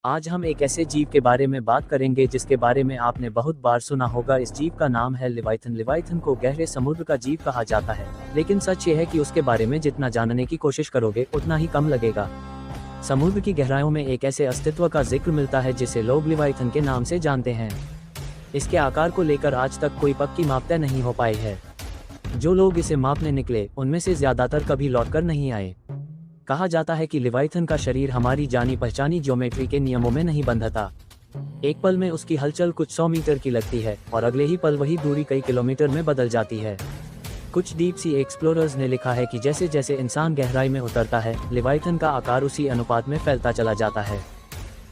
आज हम एक ऐसे जीव के बारे में बात करेंगे जिसके बारे में आपने बहुत बार सुना होगा। इस जीव का नाम है लिवाइथन। लिवाइथन को गहरे समुद्र का जीव कहा जाता है, लेकिन सच ये है कि उसके बारे में जितना जानने की कोशिश करोगे उतना ही कम लगेगा। समुद्र की गहराइयों में एक ऐसे अस्तित्व का जिक्र मिलता है जिसे लोग लिवाइथन के नाम से जानते हैं। इसके आकार को लेकर आज तक कोई पक्की माप तय नहीं हो पाई है। जो लोग इसे मापने निकले उनमें से ज्यादातर कभी लौटकर नहीं आए। कहा जाता है कि लिवाइथन का शरीर हमारी जानी पहचानी ज्योमेट्री के नियमों में नहीं बंधता। एक पल में उसकी हलचल कुछ 100 मीटर की लगती है और अगले ही पल वही दूरी कई किलोमीटर में बदल जाती है। कुछ डीप सी एक्सप्लोरर्स ने लिखा है कि जैसे जैसे इंसान गहराई में उतरता है, लिवाइथन का आकार उसी अनुपात में फैलता चला जाता है।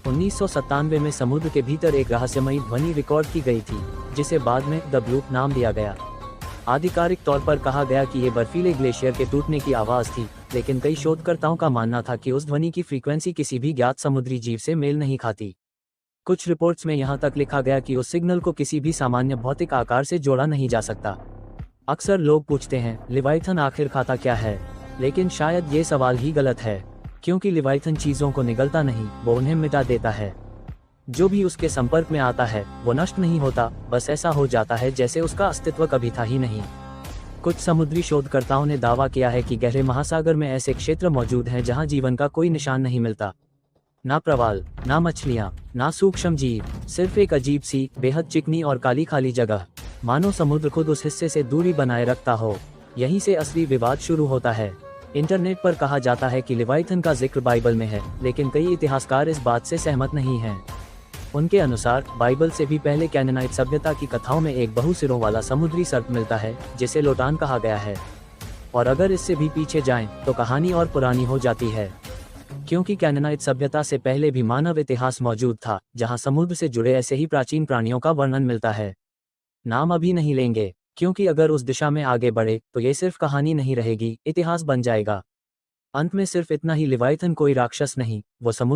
1997 में समुद्र के भीतर एक रहस्यमयी ध्वनि रिकॉर्ड की गई थी, जिसे बाद में द ब्लूप नाम दिया गया। आधिकारिक तौर पर कहा गया कि ये बर्फीले ग्लेशियर के टूटने की आवाज़ थी, लेकिन कई शोधकर्ताओं का मानना था कि उस ध्वनि की फ्रीक्वेंसी किसी भी ज्ञात समुद्री जीव से मेल नहीं खाती। कुछ रिपोर्ट्स में यहाँ तक लिखा गया कि उस सिग्नल को किसी भी सामान्य भौतिक आकार से जोड़ा नहीं जा सकता। अक्सर लोग पूछते हैं, लिवाइथन आखिर खाता क्या है? लेकिन शायद ये सवाल ही गलत है, क्योंकि लिवाइथन चीज़ों को निगलता नहीं, वो उन्हें मिटा देता है। जो भी उसके संपर्क में आता है वो नष्ट नहीं होता, बस ऐसा हो जाता है जैसे उसका अस्तित्व कभी था ही नहीं। कुछ समुद्री शोधकर्ताओं ने दावा किया है कि गहरे महासागर में ऐसे क्षेत्र मौजूद हैं जहां जीवन का कोई निशान नहीं मिलता। ना प्रवाल, ना मछलियां, ना सूक्ष्म जीव, सिर्फ एक अजीब सी, बेहद चिकनी और काली खाली जगह, मानो समुद्र खुद उस हिस्से से दूरी बनाए रखता हो। यहीं से असली विवाद शुरू होता है। इंटरनेट पर कहा जाता है कि लिवाइथन का जिक्र बाइबल में है, लेकिन कई इतिहासकार इस बात से सहमत नहीं हैं। उनके अनुसार बाइबल से भी पहले कैनानाइट सभ्यता की कथाओं में एक बहुसिरों वाला समुद्री सर्प मिलता है, जिसे लोटान कहा गया है। और अगर इससे भी पीछे जाएं, तो कहानी और पुरानी हो जाती है, क्योंकि कैनानाइट सभ्यता से पहले भी मानव इतिहास मौजूद था, जहां समुद्र से जुड़े ऐसे ही प्राचीन प्राणियों का वर्णन मिलता है। नाम अभी नहीं लेंगे, क्योंकि अगर उस दिशा में आगे बढ़े तो ये सिर्फ कहानी नहीं रहेगी, इतिहास बन जाएगा। अंत में सिर्फ इतना ही, लिवाइथन कोई राक्षस नहीं, वो समुद्र